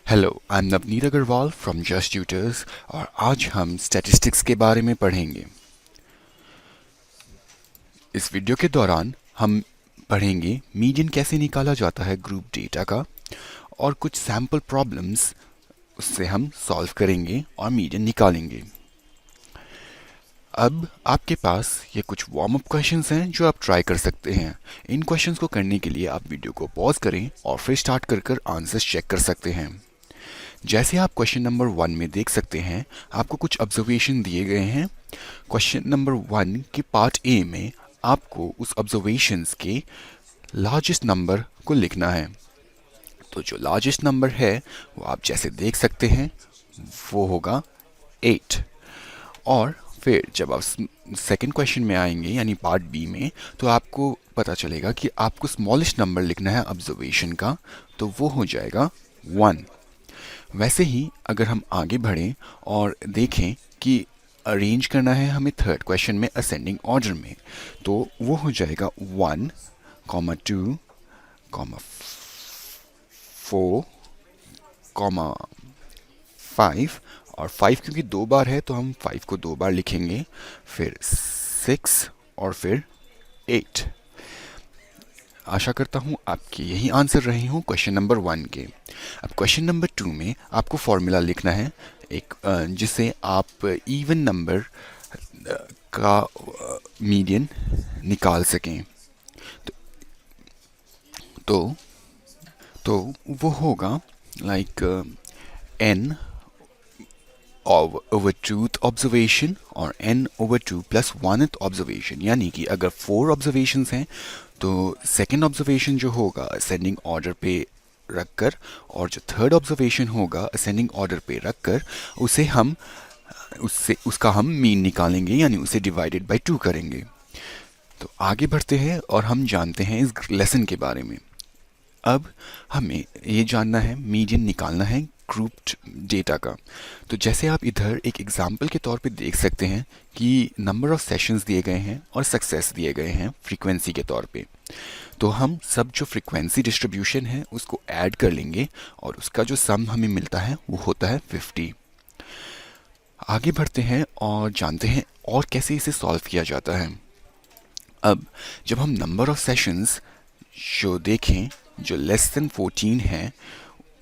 Hello, I am Navneet Agarwal from Just Tutors और आज हम स्टैटिस्टिक्स के बारे में पढ़ेंगे। इस वीडियो के दौरान हम पढ़ेंगे मीडियन कैसे निकाला जाता है ग्रुप डेटा का और कुछ सैम्पल प्रॉब्लम्स उससे हम सॉल्व करेंगे और मीडियन निकालेंगे। अब आपके पास ये कुछ वार्म अप क्वेश्चंस हैं जो आप ट्राई कर सकते हैं। इन क्वेश्चंस को करने के लिए आप वीडियो को पॉज करें और फिर स्टार्ट कर आंसर्स चेक कर सकते हैं। जैसे आप क्वेश्चन नंबर 1 में देख सकते हैं, आपको कुछ ऑब्जर्वेशन दिए गए हैं। क्वेश्चन नंबर 1 के पार्ट ए में आपको उस ऑब्जर्वेशंस के लार्जेस्ट नंबर को लिखना है। तो जो लार्जेस्ट नंबर है वो आप जैसे देख सकते हैं वो होगा 8। और फिर जब आप सेकंड क्वेश्चन में आएंगे यानी पार्ट बी में, तो आपको पता चलेगा कि आपको स्मॉलेस्ट नंबर लिखना है ऑब्जर्वेशन का, तो वो हो जाएगा 1। वैसे ही अगर हम आगे बढ़ें और देखें कि अरेंज करना है हमें थर्ड क्वेश्चन में असेंडिंग ऑर्डर में, तो वो हो जाएगा 1, 2, 4, 5। और 5 क्योंकि 2 बार है तो हम 5 को 2 बार लिखेंगे, फिर 6 और फिर 8। आशा करता हूँ आपके यही आंसर रहे हों क्वेश्चन नंबर 1 के। अब क्वेश्चन नंबर 2 में आपको फॉर्मूला लिखना है एक जिससे आप इवन नंबर का मीडियन निकाल सकें। तो तो वो होगा like n over 2th observation और n over 2 plus 1th observation, यानी कि अगर 4 ऑब्जर्वेशंस हैं तो सेकेंड ऑब्जर्वेशन जो होगा असेंडिंग ऑर्डर पे रखकर, और जो थर्ड ऑब्जर्वेशन होगा असेंडिंग ऑर्डर पे रखकर उसका हम मीन निकालेंगे, यानी उसे डिवाइडेड बाय 2 करेंगे। तो आगे बढ़ते हैं और हम जानते हैं इस लेसन के बारे में। अब हमें ये जानना है, मीडियन निकालना है ग्रुप्ड डेटा का। तो जैसे आप इधर एक एग्जाम्पल के तौर पे देख सकते हैं कि नंबर ऑफ सेशंस दिए गए हैं और सक्सेस दिए गए हैं फ्रीक्वेंसी के तौर पे। तो हम सब जो फ्रीक्वेंसी डिस्ट्रीब्यूशन है उसको ऐड कर लेंगे और उसका जो सम हमें मिलता है वो होता है 50। आगे बढ़ते हैं और जानते हैं और कैसे इसे सॉल्व किया जाता है। अब जब हम नंबर ऑफ सेशंस जो देखें जो लेस देन 14 है,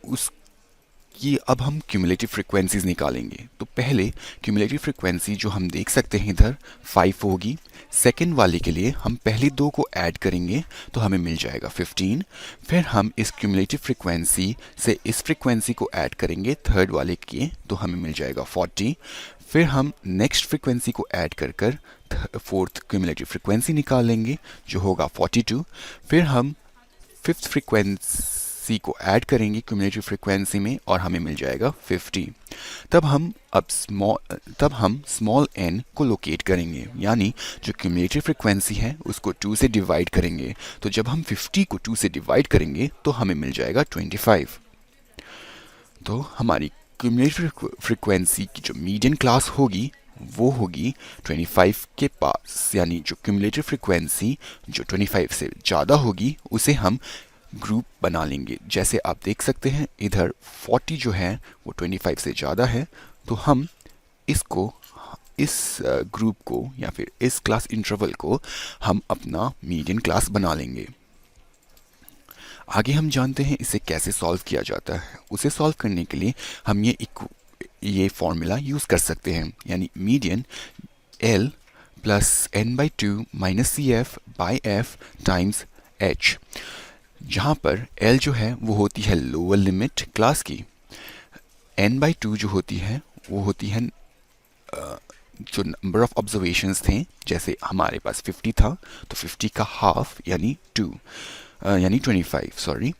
उसकी अब हम क्यूमुलेटिव फ्रीक्वेंसीज निकालेंगे। तो पहले क्यूमुलेटिव फ्रीक्वेंसी जो हम देख सकते हैं इधर 5 होगी। सेकेंड वाले के लिए हम पहली 2 को ऐड करेंगे तो हमें मिल जाएगा 15। फिर हम इस क्यूमुलेटिव फ्रीक्वेंसी से इस फ्रीक्वेंसी को ऐड करेंगे थर्ड वाले के, तो हमें मिल जाएगा 40। फिर हम नेक्स्ट फ्रीक्वेंसी को ऐड कर फोर्थ क्यूमुलेटिव फ्रीक्वेंसी निकाल लेंगे जो होगा 42। फिर हम फिफ्थ फ्रीक्वेंसी को ऐड करेंगे क्यूमुलेटिव फ्रीक्वेंसी में और हमें मिल जाएगा 50। तब हम स्मॉल n को लोकेट करेंगे, यानी जो क्यूमुलेटिव फ्रीक्वेंसी है उसको 2 से डिवाइड करेंगे। तो जब हम 50 को 2 से डिवाइड करेंगे तो हमें मिल जाएगा 25। तो हमारी क्यूमुलेटिव फ्रीक्वेंसी की जो मीडियन क्लास होगी वो होगी 25 के पास, यानी जो क्यूमुलेटिव फ्रीक्वेंसी जो 25 से ज़्यादा होगी उसे हम ग्रुप बना लेंगे। जैसे आप देख सकते हैं इधर 40 जो है वो 25 से ज़्यादा है, तो हम इसको इस ग्रुप को या फिर इस क्लास इंटरवल को हम अपना मीडियन क्लास बना लेंगे। आगे हम जानते हैं इसे कैसे सॉल्व किया जाता है। उसे सॉल्व करने के लिए हम ये फॉर्मूला यूज़ कर सकते हैं, यानी median L plus n/2 minus CF by F times H, जहाँ पर L जो है वो होती है लोअर लिमिट क्लास की, n/2 जो होती है वो होती है जो नंबर ऑफ ऑब्जर्वेशंस थे। जैसे हमारे पास 50 था तो 50 का हाफ यानी 2 यानी 25 सॉरी।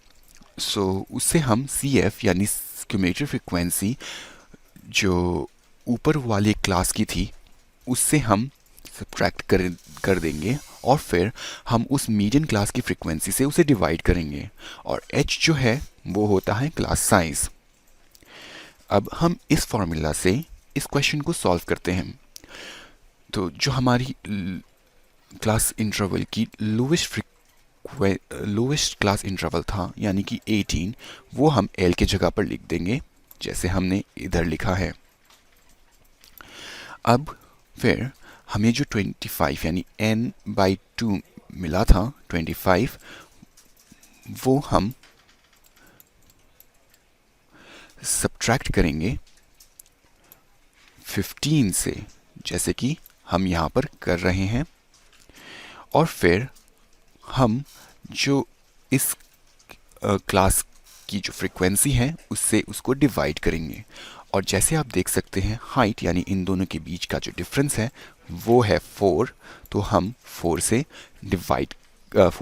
सो उससे हम CF यानी क्यूमुलेटिव फ्रीक्वेंसी जो ऊपर वाले क्लास की थी उससे हम सब्ट्रैक्ट कर देंगे और फिर हम उस मीडियन क्लास की फ्रीक्वेंसी से उसे डिवाइड करेंगे, और H जो है वो होता है क्लास साइज। अब हम इस फॉर्मूला से इस क्वेश्चन को सॉल्व करते हैं। तो जो हमारी क्लास इंटरवल की लोवेस्ट लोएस्ट क्लास इंटरवल था यानी कि 18, वो हम एल के जगह पर लिख देंगे जैसे हमने इधर लिखा है। अब फिर हमें जो 25 यानी n/2 मिला था 25, वो हम सब्ट्रैक्ट करेंगे 15 से, जैसे कि हम यहाँ पर कर रहे हैं। और फिर हम जो इस क्लास की जो फ्रीक्वेंसी है उससे उसको डिवाइड करेंगे। और जैसे आप देख सकते हैं हाइट यानी इन दोनों के बीच का जो डिफरेंस है वो है 4, तो हम 4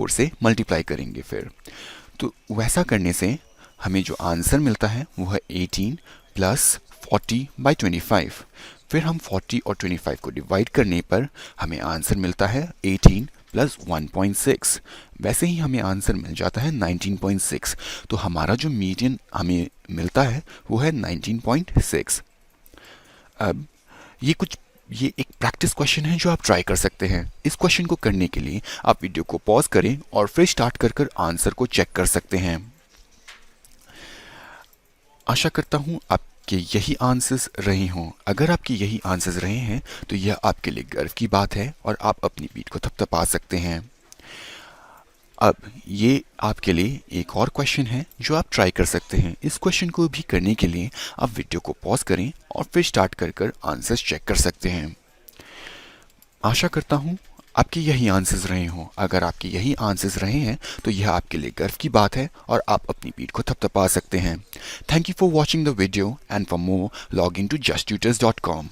से मल्टीप्लाई करेंगे। फिर तो वैसा करने से हमें जो आंसर मिलता है वो है 18 प्लस 40/25। फिर हम 40 और 25 को डिवाइड करने पर हमें आंसर मिलता है 18 प्लस 1.6। वैसे ही हमें आंसर मिल जाता है 19.6। तो हमारा जो मीडियन हमें मिलता है वो है 19.6। अब ये एक प्रैक्टिस क्वेश्चन है जो आप ट्राई कर सकते हैं। इस क्वेश्चन को करने के लिए आप वीडियो को पॉज करें और फिर स्टार्ट कर आंसर को चेक कर सकते हैं। आशा करता हूं आपके यही आंसर्स रहे हों। अगर आपके यही आंसर्स रहे हैं तो यह आपके लिए गर्व की बात है और आप अपनी पीठ को थपथपा सकते हैं। अब ये आपके लिए एक और क्वेश्चन है जो आप ट्राई कर सकते हैं। इस क्वेश्चन को भी करने के लिए आप वीडियो को पॉज करें और फिर स्टार्ट कर आंसर्स चेक कर सकते हैं। आशा करता हूं आपके यही आंसर्स रहे हों। अगर आपके यही आंसर्स रहे हैं तो यह आपके लिए गर्व की बात है और आप अपनी पीठ को थपथपा सकते हैं। Thank you for watching the video and for more log in to justtutors.com।